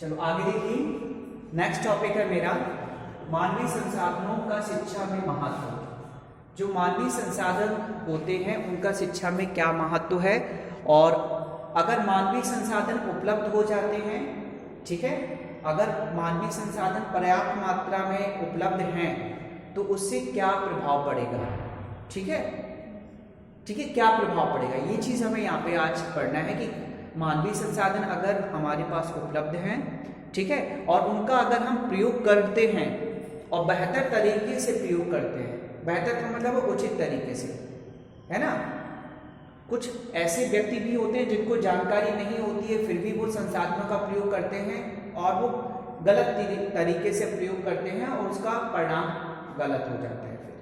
चलो आगे देखिए, नेक्स्ट टॉपिक है मेरा मानवीय संसाधनों का शिक्षा में महत्व। जो मानवीय संसाधन होते हैं उनका शिक्षा में क्या महत्व है, और अगर मानवीय संसाधन उपलब्ध हो जाते हैं, ठीक है, अगर मानवीय संसाधन पर्याप्त मात्रा में उपलब्ध हैं तो उससे क्या प्रभाव पड़ेगा। ठीक है, ठीक है, क्या प्रभाव पड़ेगा, ये चीज़ हमें यहाँ पे आज पढ़ना है कि मानवीय संसाधन अगर हमारे पास उपलब्ध हैं, ठीक है, और उनका अगर हम प्रयोग करते हैं और बेहतर तरीके से प्रयोग करते हैं, बेहतर का मतलब उचित तरीके से, है ना। कुछ ऐसे व्यक्ति भी होते हैं जिनको जानकारी नहीं होती है, फिर भी वो संसाधनों का प्रयोग करते हैं और वो गलत तरीके से प्रयोग करते हैं और उसका परिणाम गलत हो जाता है फिर,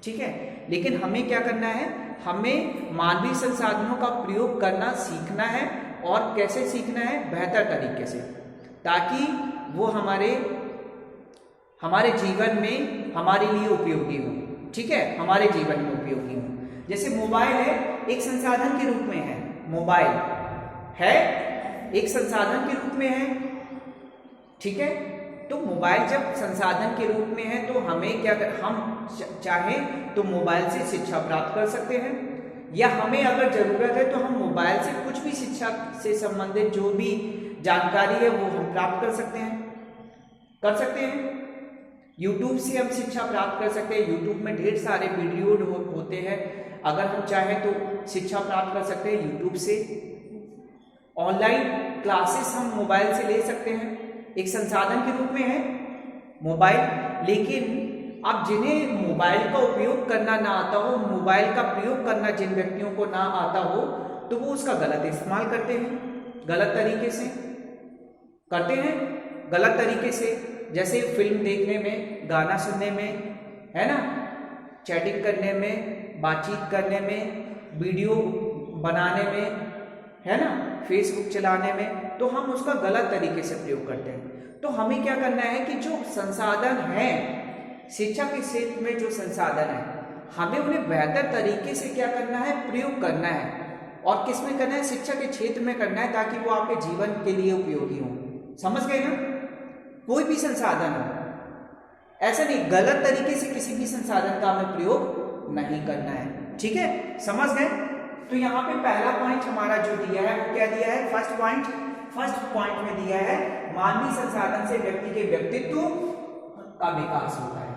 ठीक है। लेकिन हमें क्या करना है, हमें मानवीय संसाधनों का प्रयोग करना सीखना है, और कैसे सीखना है, बेहतर तरीके से, ताकि वो हमारे जीवन में हमारे लिए उपयोगी हो, ठीक है, हमारे जीवन में उपयोगी हो। जैसे मोबाइल है, एक संसाधन के रूप में है, मोबाइल है एक संसाधन के रूप में है, ठीक है। तो मोबाइल जब संसाधन के रूप में है तो हमें क्या कर, हम चाहें तो मोबाइल से शिक्षा प्राप्त कर सकते हैं, या हमें अगर जरूरत है तो हम मोबाइल से कुछ भी शिक्षा से संबंधित जो भी जानकारी है वो हम प्राप्त कर सकते हैं। YouTube से हम शिक्षा प्राप्त कर सकते हैं। YouTube में ढेर सारे वीडियो होते हैं, अगर हम चाहें तो शिक्षा प्राप्त कर सकते हैं YouTube से। ऑनलाइन क्लासेस हम मोबाइल से ले सकते हैं, एक संसाधन के रूप में है मोबाइल। लेकिन अब जिन्हें मोबाइल का उपयोग करना ना आता हो, मोबाइल का प्रयोग करना जिन व्यक्तियों को ना आता हो, तो वो उसका गलत इस्तेमाल करते हैं, गलत तरीके से करते हैं, गलत तरीके से, जैसे फिल्म देखने में, गाना सुनने में, है ना, चैटिंग करने में, बातचीत करने में, वीडियो बनाने में, है ना, फेसबुक चलाने में, तो हम उसका गलत तरीके से प्रयोग करते हैं। तो हमें क्या करना है कि जो संसाधन है, शिक्षा के क्षेत्र में जो संसाधन है, हमें उन्हें बेहतर तरीके से क्या करना है, प्रयोग करना है। और किस में करना है, शिक्षा के क्षेत्र में करना है, ताकि वो आपके जीवन के लिए उपयोगी हो। समझ गए ना, कोई भी संसाधन हो, ऐसा नहीं गलत तरीके से किसी भी संसाधन का हमें प्रयोग नहीं करना है, ठीक है, समझ गए। तो यहाँ पे पहला पॉइंट हमारा जो दिया है वो क्या दिया है, फर्स्ट पॉइंट में दिया है मानवीय संसाधन से व्यक्ति के व्यक्तित्व का विकास होता है।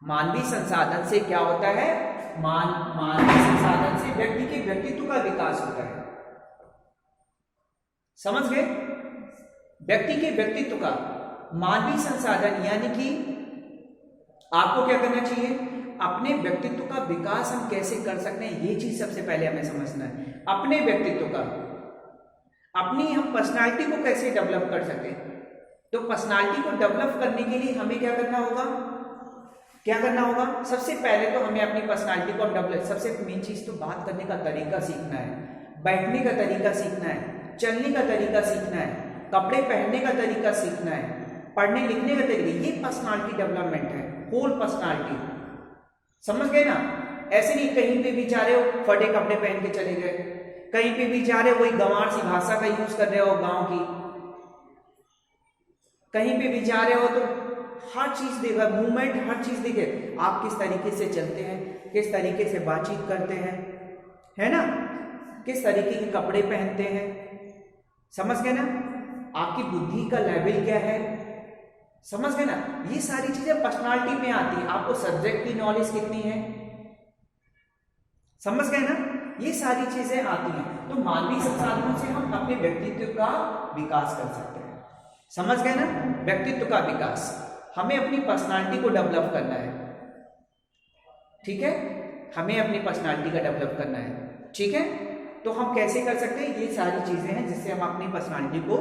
मानवीय संसाधन से क्या होता है, मानवीय संसाधन से व्यक्ति के व्यक्तित्व का विकास होता है। समझ गए, व्यक्ति के व्यक्तित्व का मानवीय संसाधन, यानी कि आपको क्या करना चाहिए, अपने व्यक्तित्व का विकास हम कैसे कर सकते हैं, ये चीज सबसे पहले हमें समझना है। अपने व्यक्तित्व का, अपनी हम पर्सनालिटी को कैसे डेवलप कर सकते हैं। तो पर्सनालिटी को डेवलप करने के लिए हमें क्या करना होगा, सबसे पहले तो हमें अपनी पर्सनालिटी को डेवलप, सबसे मेन चीज तो बात करने का तरीका सीखना है, बैठने का तरीका सीखना है, चलने का तरीका सीखना है, कपड़े पहनने का तरीका सीखना है, पढ़ने लिखने का तरीका, ये पर्सनालिटी डेवलपमेंट है, होल पर्सनालिटी। समझ गए ना, ऐसे नहीं कहीं पे भी जा रहे हो फटे कपड़े पहन के चले गए, कहीं पे भी जा रहे हो वही गंवार सी भाषा का यूज कर रहे हो गांव की, कहीं पे भी जा रहे हो तो हर चीज देखा, मूवमेंट हर चीज देखे, आप किस तरीके से चलते हैं, किस तरीके से बातचीत करते हैं, है ना, किस तरीके के कपड़े पहनते हैं। समझ गए ना, आपकी बुद्धि का लेवल क्या है, समझ गए ना, ये सारी चीजें पर्सनालिटी में आती है। आपको सब्जेक्ट की नॉलेज कितनी है, समझ गए ना, ये सारी चीजें आती हैं। तो मानवीय संसाधनों से हम अपने व्यक्तित्व का विकास कर सकते हैं। समझ गए ना, व्यक्तित्व का विकास, हमें अपनी पर्सनालिटी को डेवलप करना है, ठीक है, हमें अपनी पर्सनालिटी का डेवलप करना है, ठीक है। तो हम कैसे कर सकते हैं, ये सारी चीजें हैं जिससे हम अपनी पर्सनालिटी को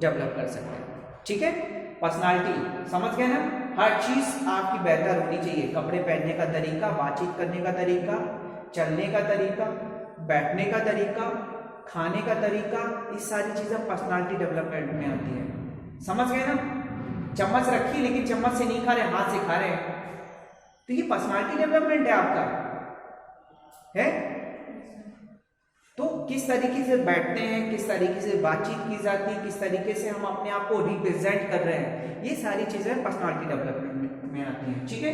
डेवलप कर सकते हैं, ठीक है। पर्सनालिटी समझ गए ना, हर चीज आपकी बेहतर होनी चाहिए, कपड़े पहनने का तरीका, बातचीत करने का तरीका, चलने का तरीका, बैठने का तरीका, खाने का तरीका, ये सारी चीजें पर्सनालिटी डेवलपमेंट में आती है। समझ गए ना, चम्मच रखी लेकिन चम्मच से नहीं खा रहे, हाथ से खा रहे हैं, तो ये पर्सनालिटी डेवलपमेंट है आपका, है। तो किस तरीके से बैठते हैं, किस तरीके से बातचीत की जाती है, किस तरीके से हम अपने आप को रिप्रेजेंट कर रहे हैं, ये सारी चीजें पर्सनालिटी डेवलपमेंट में आती हैं। ठीक है,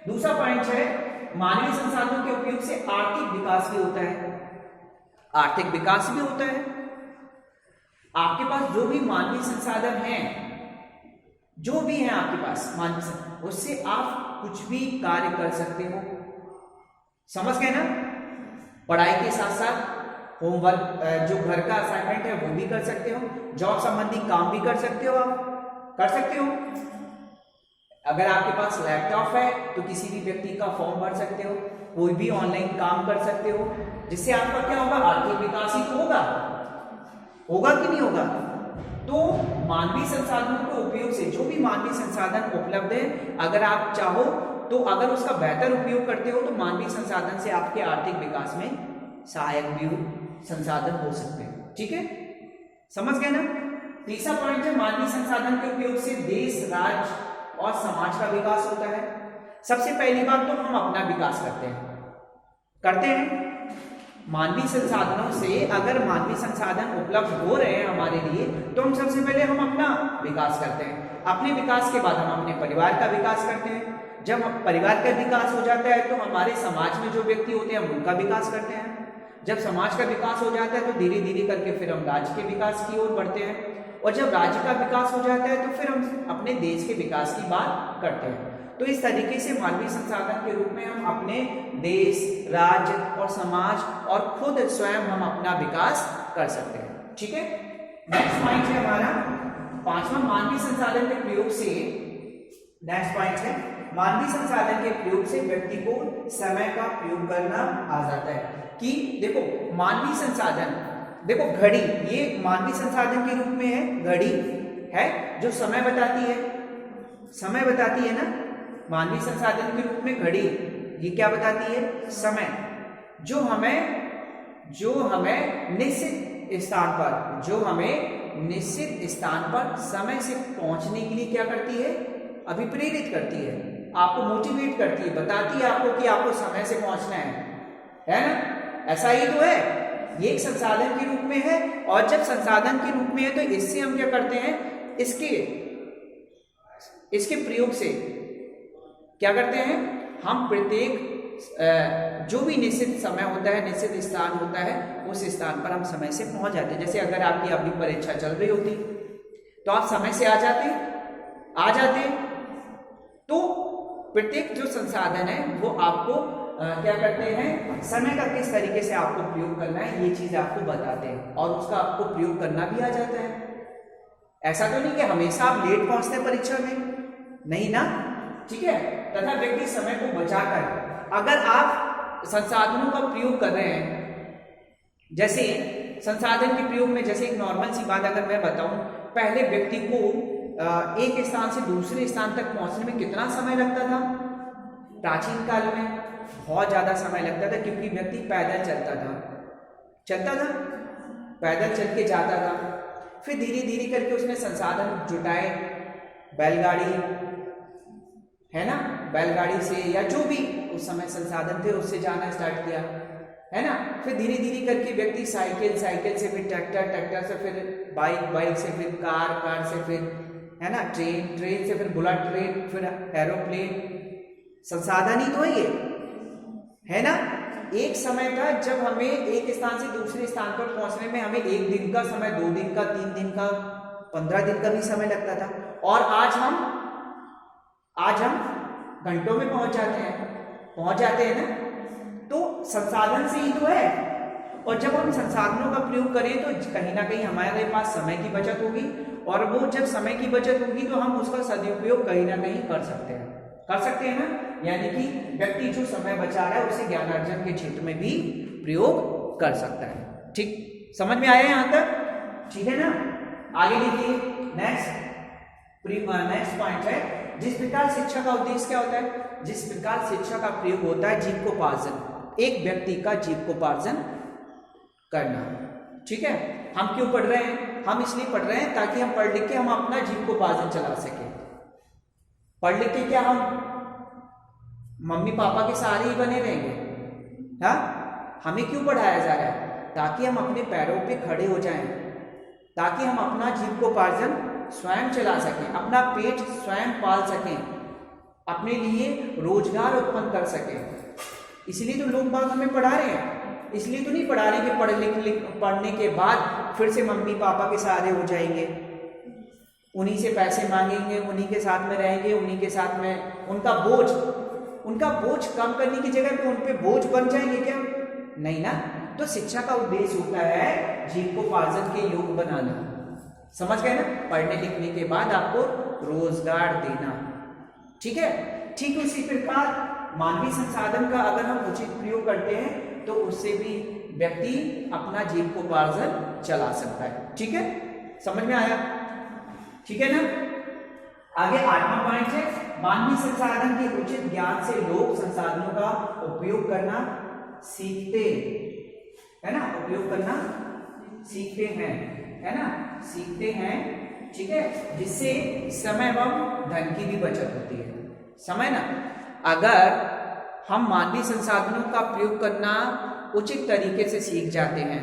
दूसरा पॉइंट है मानवीय संसाधनों के उपयोग से आर्थिक विकास भी होता है। आर्थिक विकास भी होता है। आपके पास जो भी मानवीय संसाधन हैं, जो भी है आपके पास मानवीय संसाधन, उससे आप कुछ भी कार्य कर सकते हो। समझ गए ना? पढ़ाई के साथ साथ होमवर्क, जो घर का असाइनमेंट है वो भी कर सकते हो, जॉब संबंधी काम भी कर सकते हो, आप कर सकते हो। अगर आपके पास लैपटॉप है तो किसी भी व्यक्ति का फॉर्म भर सकते हो, कोई भी ऑनलाइन काम कर सकते हो, जिससे आपका क्या होगा, आर्थिक विकास ही तो होगा। होगा कि नहीं होगा? तो मानवीय संसाधनों के उपयोग से, जो भी मानवीय संसाधन उपलब्ध है, अगर आप चाहो तो अगर उसका बेहतर उपयोग करते हो तो मानवीय संसाधन से आपके आर्थिक विकास में सहायक भी संसाधन हो सकते हैं। ठीक है, समझ गए ना? तीसरा पॉइंट है मानवीय संसाधन के उपयोग से देश, राज्य और समाज का विकास होता है। सबसे पहली बात तो हम अपना विकास करते हैं। मानवीय संसाधनों से अगर मानवीय संसाधन उपलब्ध हो रहे हैं हमारे लिए, तो हम सबसे पहले हम अपना विकास करते हैं। अपने विकास के बाद हम अपने परिवार का विकास करते हैं। जब हम परिवार का विकास हो जाता है तो हमारे समाज में जो व्यक्ति होते हैं हम उनका विकास करते हैं। जब समाज का विकास हो जाता है तो धीरे धीरे करके फिर हम राज्य के विकास की ओर बढ़ते हैं, और जब राज्य का विकास हो जाता है तो फिर हम अपने देश के विकास की बात करते हैं। तो इस तरीके से मानवीय संसाधन के रूप में हम अपने देश, राज्य और समाज और खुद स्वयं हम अपना विकास कर सकते हैं। ठीक है, नेक्स्ट पॉइंट है हमारा पांचवा, मानवीय संसाधन के प्रयोग से, नेक्स्ट पॉइंट है मानवीय संसाधन के प्रयोग से व्यक्ति को समय का प्रयोग करना आ जाता है। कि देखो मानवीय संसाधन, देखो घड़ी, ये मानवीय संसाधन के रूप में है। घड़ी है जो समय बताती है, समय बताती है ना। मानवीय संसाधन के रूप में घड़ी, ये क्या बताती है, समय, जो हमें निश्चित स्थान पर, जो हमें निश्चित स्थान पर समय से पहुंचने के लिए क्या करती है, अभिप्रेरित करती है, आपको मोटिवेट करती है, बताती है आपको कि आपको समय से पहुंचना है ना। ऐसा ही तो है, ये एक संसाधन के रूप में है। और जब संसाधन के रूप में है तो इससे हम क्या करते हैं, इसके प्रयोग से क्या करते हैं, हम प्रत्येक जो भी निश्चित समय होता है, निश्चित स्थान होता है, उस स्थान पर हम समय से पहुंच जाते हैं। जैसे अगर आपकी अभी परीक्षा चल रही होती तो आप समय से आ जाते। तो प्रत्येक जो संसाधन है वो आपको क्या करते हैं, समय का किस तरीके से आपको प्रयोग करना है ये चीज आपको बताते हैं, और उसका आपको प्रयोग करना भी आ जाता है। ऐसा तो नहीं कि हमेशा आप लेट पहुंचते हैं परीक्षा में, नहीं ना। ठीक है, तथा व्यक्ति समय को बचाकर, अगर आप संसाधनों का प्रयोग कर रहे हैं, जैसे संसाधन के प्रयोग में, जैसे एक नॉर्मल सी बात अगर मैं बताऊं, पहले व्यक्ति को एक स्थान से दूसरे स्थान तक पहुंचने में कितना समय लगता था, प्राचीन काल में बहुत ज्यादा समय लगता था, क्योंकि व्यक्ति पैदल चलता था, पैदल चल के जाता था। फिर धीरे धीरे करके उसने संसाधन जुटाए, बैलगाड़ी है ना, बैलगाड़ी से या जो भी उस समय संसाधन थे उससे जाना स्टार्ट किया, है ना। फिर धीरे धीरे करके व्यक्ति साइकिल से फिर ट्रैक्टर से फिर बाइक से फिर कार से फिर, है ना, ट्रेन से फिर बुलेट ट्रेन, फिर एरोप्लेन। संसाधन ही तो है ये, है ना। एक समय था जब हमें एक स्थान से दूसरे स्थान पर पहुंचने में हमें 1 दिन का समय, 2 दिन का, 3 दिन का, 15 दिन का भी समय लगता था, और आज हम घंटों में पहुंच जाते हैं ना। तो संसाधन से ही तो है, और जब हम संसाधनों का प्रयोग करें तो कहीं ना कहीं हमारे पास समय की बचत होगी, और वो जब समय की बचत होगी तो हम उसका सदुपयोग कहीं ना कहीं कर सकते हैं ना। यानी कि व्यक्ति जो समय बचा रहा है उसे ज्ञानार्जन के क्षेत्र में भी प्रयोग कर सकता है। ठीक, समझ में आया यहाँ तक? ठीक है ना, आगे लिखिए। नेक्स्ट पॉइंट है, जिस प्रकार शिक्षा का उद्देश्य क्या होता है, जिस प्रकार शिक्षा का प्रयोग होता है जीविकोपार्जन, एक व्यक्ति का जीविकोपार्जन करना। ठीक है, हम क्यों पढ़ रहे हैं, हम इसलिए पढ़ रहे हैं ताकि हम पढ़ लिख के हम अपना जीविकोपार्जन चला सके। पढ़ लिख के क्या हम मम्मी पापा के सहारे ही बने रहेंगे? हाँ, हमें क्यों पढ़ाया जा रहा है, ताकि हम अपने पैरों पे खड़े हो जाएं, ताकि हम अपना जीविकोपार्जन स्वयं चला सकें, अपना पेट स्वयं पाल सकें, अपने लिए रोजगार उत्पन्न कर सकें। इसलिए तो लोग बाग हमें पढ़ा रहे हैं, इसलिए तो नहीं पढ़ा रहे कि पढ़ने के बाद फिर से मम्मी पापा के सहारे हो जाएंगे, उन्हीं से पैसे मांगेंगे, उन्हीं के साथ में रहेंगे, उन्हीं के साथ में उनका बोझ कम करने की जगह पे उन पे बोझ बन जाएंगे क्या? नहीं ना। तो शिक्षा का उद्देश्य होता है जीविकोपार्जन के योग बनाना, समझ गए ना? पढ़ने लिखने के बाद आपको रोजगार देना, ठीक है। ठीक उसी प्रकार मानवीय संसाधन का अगर हम उचित प्रयोग करते हैं तो उससे भी व्यक्ति अपना जीविकोपार्जन चला सकता है, ठीक है। समझ में आया? ठीक है ना। आगे 8वां पॉइंट है, मानवीय संसाधन के उचित ज्ञान से लोग संसाधनों का उपयोग करना सीखते है ना, उपयोग करना सीखते हैं, है ना, सीखते हैं, ठीक है, जिससे समय एवं धन की भी बचत होती है। समय ना, अगर हम मानवीय संसाधनों का प्रयोग करना उचित तरीके से सीख जाते हैं,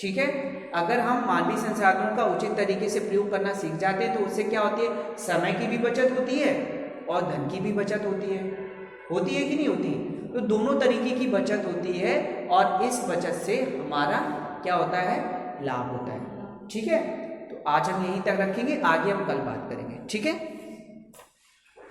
ठीक है, अगर हम मानवीय संसाधनों का उचित तरीके से प्रयोग करना सीख जाते हैं तो उससे क्या होती है? समय की भी बचत होती है और धन की भी बचत होती है कि नहीं होती? तो दोनों तरीके की बचत होती है और इस बचत से हमारा क्या होता है? लाभ होता है, ठीक है। तो आज हम यहीं तक रखेंगे, आगे हम कल बात करेंगे, ठीक है।